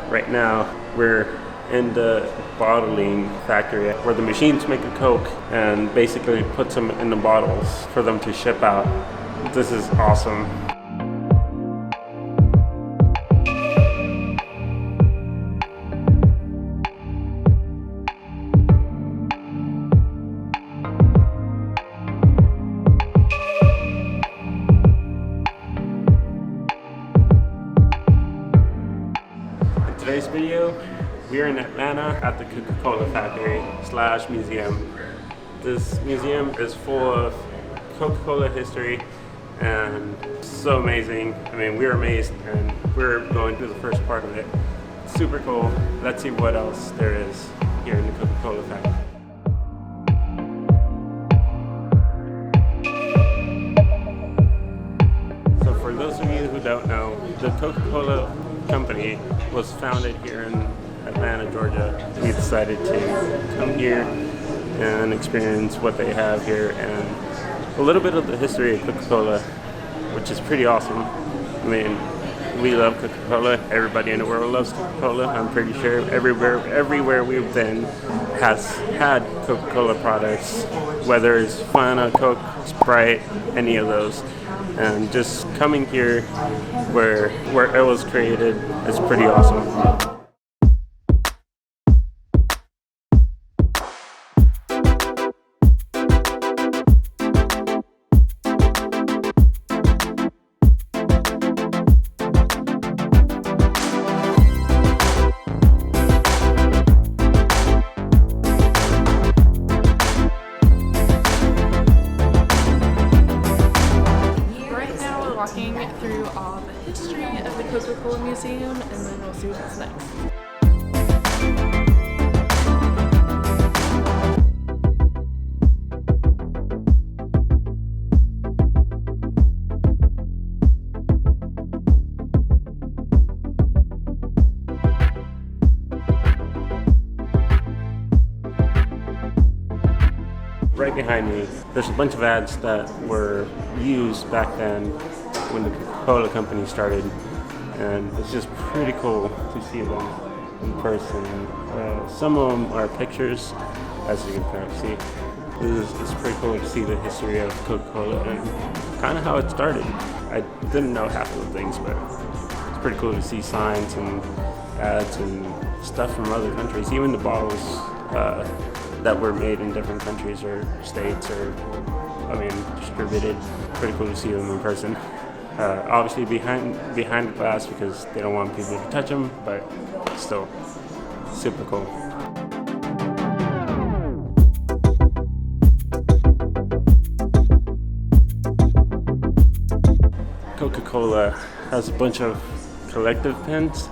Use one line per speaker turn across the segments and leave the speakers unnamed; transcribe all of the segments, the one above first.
Right now, we're in the bottling factory where the machines make a Coke and basically puts them in the bottles for them to ship out. This is awesome. Today's video, we are in Atlanta at the CocaCola Factory / museum. This museum is full of Coca-Cola history and so amazing. I mean, we were amazed and we're going through the first part of it. Super cool. Let's see what else there is here in the Coca-Cola Factory. So for those of you who don't know, the Coca-Cola company was founded here in Atlanta, Georgia. We decided to come here and experience what they have here and a little bit of the history of Coca-Cola, which is pretty awesome. I mean, we love Coca-Cola. Everybody in the world loves Coca-Cola. I'm pretty sure everywhere we've been has had Coca-Cola products, whether it's Fanta, Coke, Sprite, any of those. And just coming here where it was created is pretty awesome.
Walking through all the history of the CocaCola Museum, and then we'll see what's next.
Right behind me, there's a bunch of ads that were used back then when the Coca-Cola company started, and it's just pretty cool to see them in person. Some of them are pictures, as you can kind of see. It's pretty cool to see the history of Coca-Cola and kind of how it started. I didn't know half of the things, but it's pretty cool to see signs and ads and stuff from other countries, even the bottles that were made in different countries or states or, distributed. Pretty cool to see them in person. Obviously behind the glass because they don't want people to touch them, but still, super cool. Coca-Cola has a bunch of collective pins,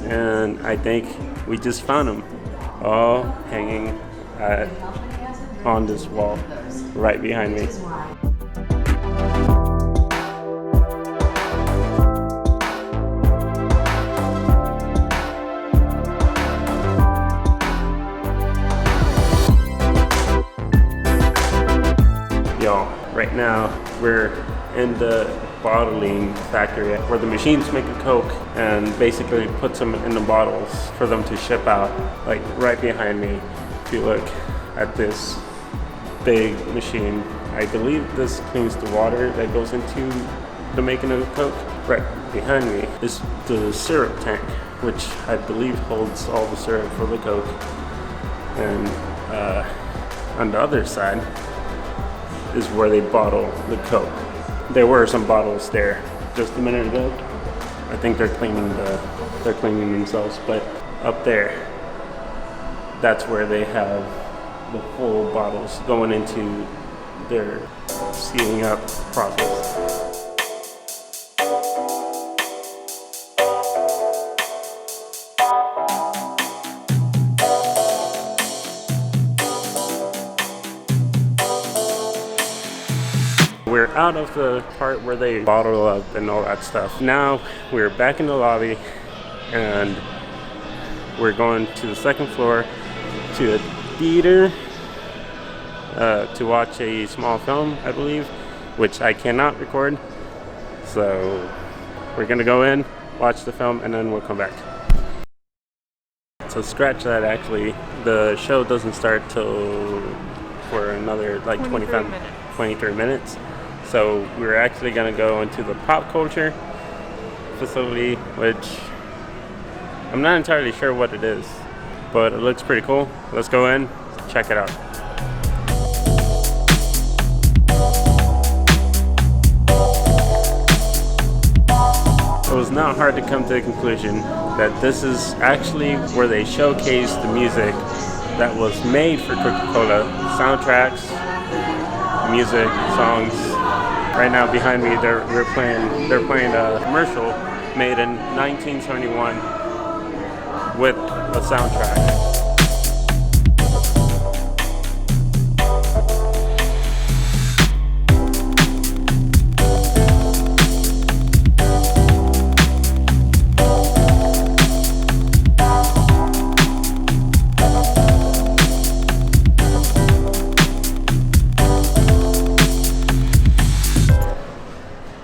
and I think we just found them all hanging on this wall right behind me. Right now, we're in the bottling factory where the machines make a Coke and basically puts them in the bottles for them to ship out. Like right behind me, if you look at this big machine, I believe this cleans the water that goes into the making of the Coke. Right behind me is the syrup tank, which I believe holds all the syrup for the Coke. And on the other side is where they bottle the Coke. There were some bottles there just a minute ago. I think they're cleaning themselves, but up there, that's where they have the full bottles going into their sealing up process. We're out of the part where they bottle up and all that stuff. Now we're back in the lobby and we're going to the second floor to a theater to watch a small film, I believe, which I cannot record. So we're gonna go in, watch the film, and then we'll come back. So scratch that, actually. The show doesn't start till for another like 23 minutes. So we're actually going to go into the pop culture facility, which I'm not entirely sure what it is, but it looks pretty cool. Let's go in, check it out. It was not hard to come to the conclusion that this is actually where they showcase the music that was made for Coca-Cola, soundtracks, music, songs. Right now behind me, they're playing a commercial made in 1971 with a soundtrack.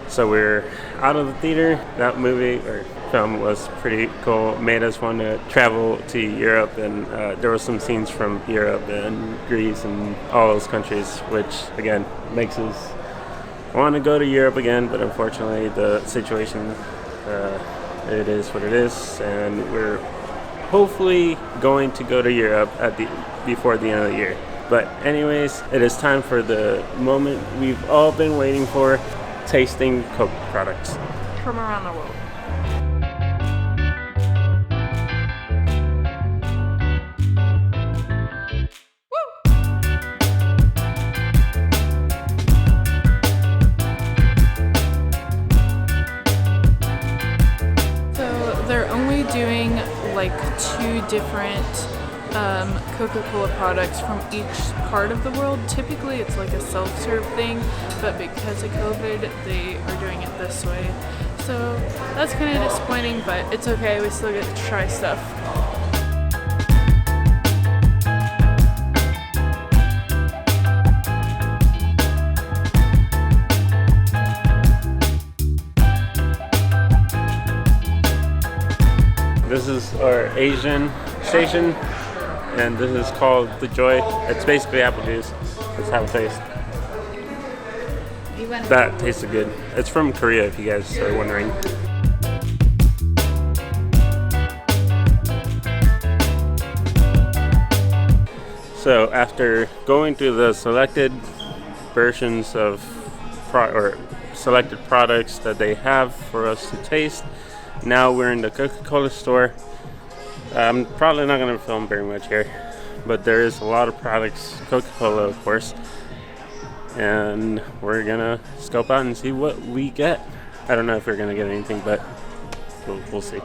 So we're out of the theater. That movie or film was pretty cool. Made us want to travel to Europe, and there were some scenes from Europe and Greece and all those countries, which again makes us want to go to Europe again. But unfortunately, the situation it is what it is, and we're hopefully going to go to Europe before the end of the year. But anyways, it is time for the moment we've all been waiting for. Tasting Coke products
from around the world. So they're only doing like 2 different Coca-Cola products from each part of the world. Typically it's like a self-serve thing, but because of COVID they are doing it this way. So that's kind of disappointing, but it's okay, we still get to try stuff.
This is our Asian station, and this is called The Joy. It's basically apple juice. Let's have a taste. That tasted good. It's from Korea, if you guys are wondering. So after going through the selected versions of selected products that they have for us to taste, now we're in the Coca-Cola store. I'm probably not going to film very much here, but there is a lot of products, Coca-Cola of course, and we're going to scope out and see what we get. I don't know if we're going to get anything, but we'll see.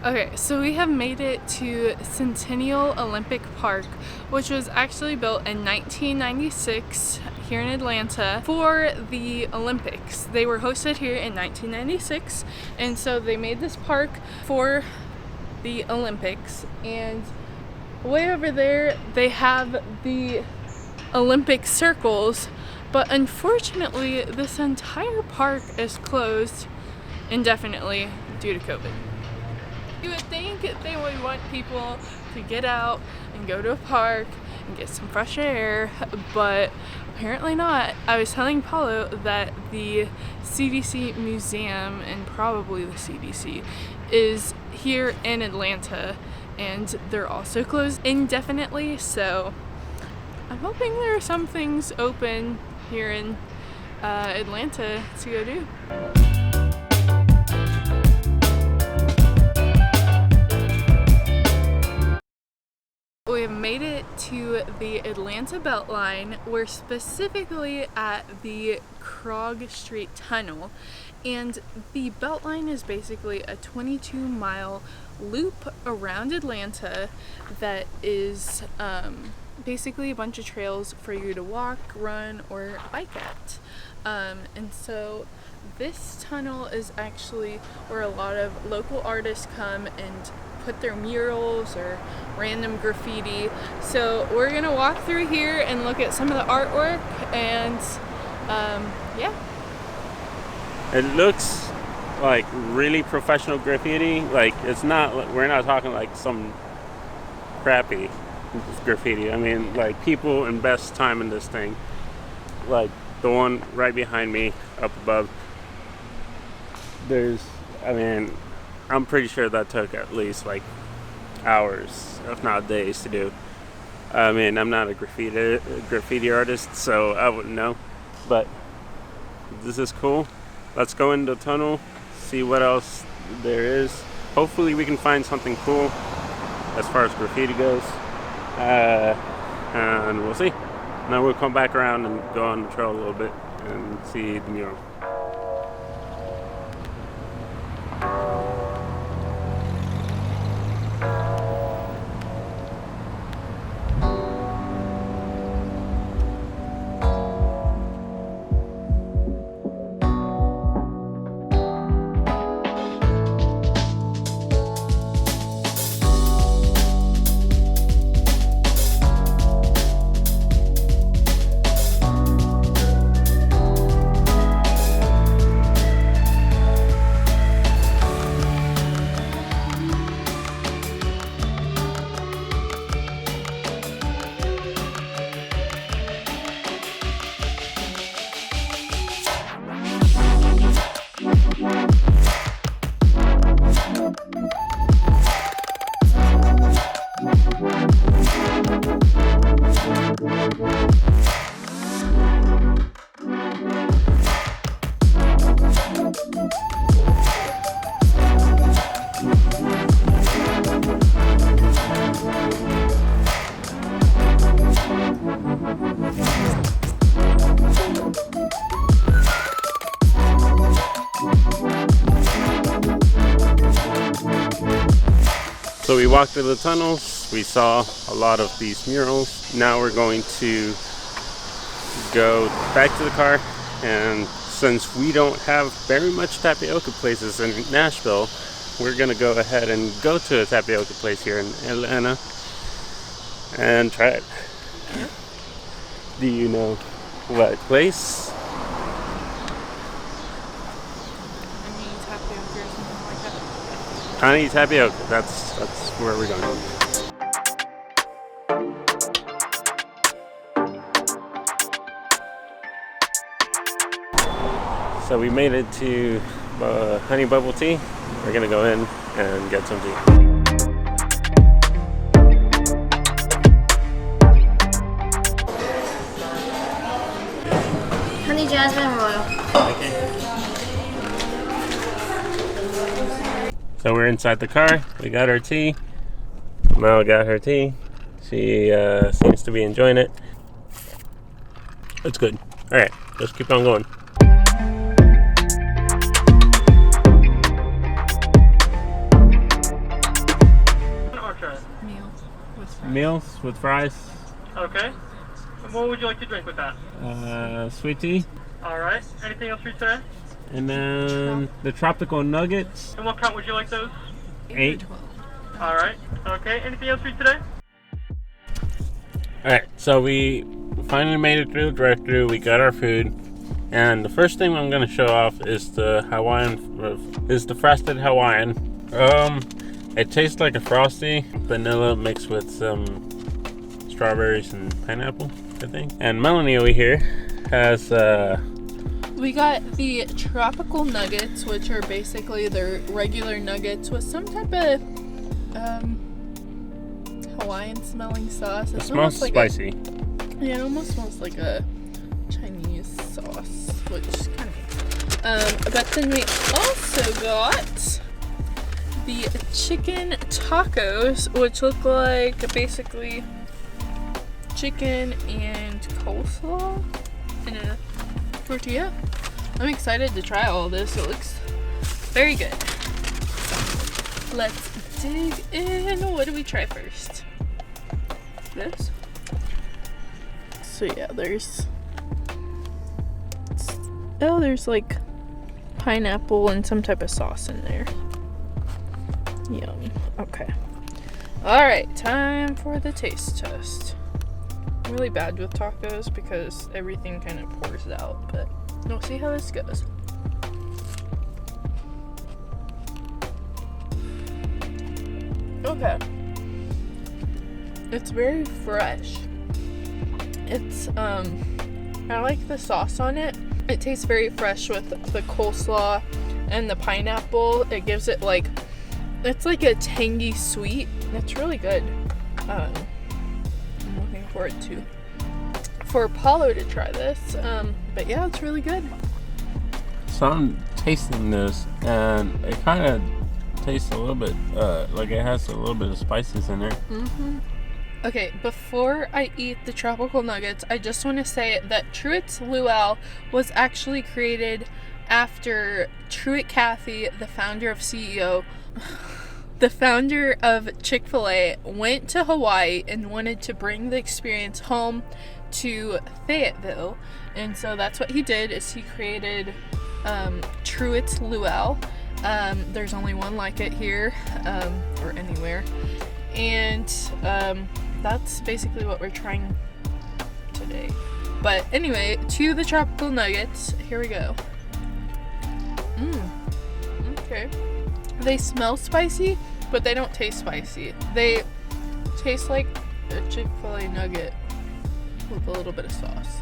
Okay, so we have made it to Centennial Olympic Park, which was actually built in 1996 here in Atlanta for the Olympics. They were hosted here in 1996, and so they made this park for the Olympics. And way over there, they have the Olympic circles, but unfortunately, this entire park is closed indefinitely due to COVID. You would think they would want people to get out and go to a park and get some fresh air, but apparently not. I was telling Paulo that the CDC Museum, and probably the CDC, is here in Atlanta, and they're also closed indefinitely, so I'm hoping there are some things open here in Atlanta to go do. We have made it to the Atlanta Beltline. We're specifically at the Krog Street Tunnel, and the Beltline is basically a 22-mile loop around Atlanta that is basically a bunch of trails for you to walk, run, or bike at. And so this tunnel is actually where a lot of local artists come and put their murals or random graffiti. So we're gonna walk through here and look at some of the artwork, and yeah.
It looks like really professional graffiti. Like, it's not, we're not talking like some crappy graffiti. I mean, like, people invest time in this thing. Like the one right behind me up above, I'm pretty sure that took at least like hours, if not days, to do. I mean, I'm not a graffiti artist, so I wouldn't know, but this is cool. Let's go into the tunnel, see what else there is. Hopefully we can find something cool as far as graffiti goes, and we'll see. Now we'll come back around and go on the trail a little bit and see the mural. So we walked through the tunnels, we saw a lot of these murals. Now we're going to go back to the car, and since we don't have very much tapioca places in Nashville, we're gonna go ahead and go to a tapioca place here in Atlanta and try it.
Yeah.
Do you know what place? Honey tapioca, that's where we're going. So we made it to Honey Bubble Tea. We're gonna go in and get some tea.
Honey Jasmine Royal.
Okay. So we're inside the car. We got our tea. Mel got her tea. She seems to be enjoying it. It's good. All right, let's keep on going. Meals with fries.
Okay. And what would you like to drink with that?
Sweet tea.
Alright. Anything else for you today?
And then the tropical nuggets.
And what count would you like those?
8.
Alright. Okay. Anything else for you today?
Alright, so we finally made it through the drive-thru. We got our food. And the first thing I'm going to show off is the frosted Hawaiian. It tastes like a Frosty, vanilla mixed with some strawberries and pineapple, I think. And Melanie over here has
we got the tropical nuggets, which are basically the regular nuggets with some type of Hawaiian smelling sauce.
It smells spicy.
Yeah, it almost smells like a Chinese sauce, which kind of makes sense. But then we also got the chicken tacos, which look like basically chicken and coleslaw in a tortilla. I'm excited to try all this. It looks very good. So let's dig in. What do we try first? This? So yeah, there's like pineapple and some type of sauce in there. Yum. Okay. Alright, time for the taste test. I'm really bad with tacos because everything kind of pours out, but we'll see how this goes. Okay. It's very fresh. It's, I like the sauce on it. It tastes very fresh with the coleslaw and the pineapple. It gives it like, it's like a tangy sweet. It's really good. I'm looking forward for Apollo to try this. But yeah, it's really good.
So I'm tasting this, and it kind of tastes a little bit like it has a little bit of spices in there.
Okay, before I eat the tropical nuggets, I just want to say that Truett's Luau was actually created after Truett Cathy, the founder of Chick-Fil-A, went to Hawaii and wanted to bring the experience home to Fayetteville. And so that's what he did, is he created Truett's Luau. There's only one like it here, or anywhere. And that's basically what we're trying today. But anyway, to the tropical nuggets. Here we go. Okay. They smell spicy, but they don't taste spicy. They taste like a Chick-fil-A nugget with a little bit of sauce.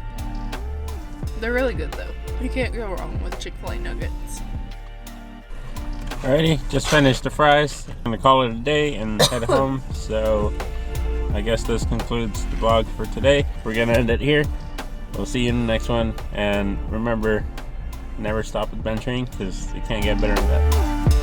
They're really good though. You can't go wrong with Chick-fil-A nuggets.
Alrighty, just finished the fries. I'm gonna call it a day and head home. So I guess this concludes the vlog for today. We're gonna end it here. We'll see you in the next one. And remember, never stop adventuring, because it can't get better than that.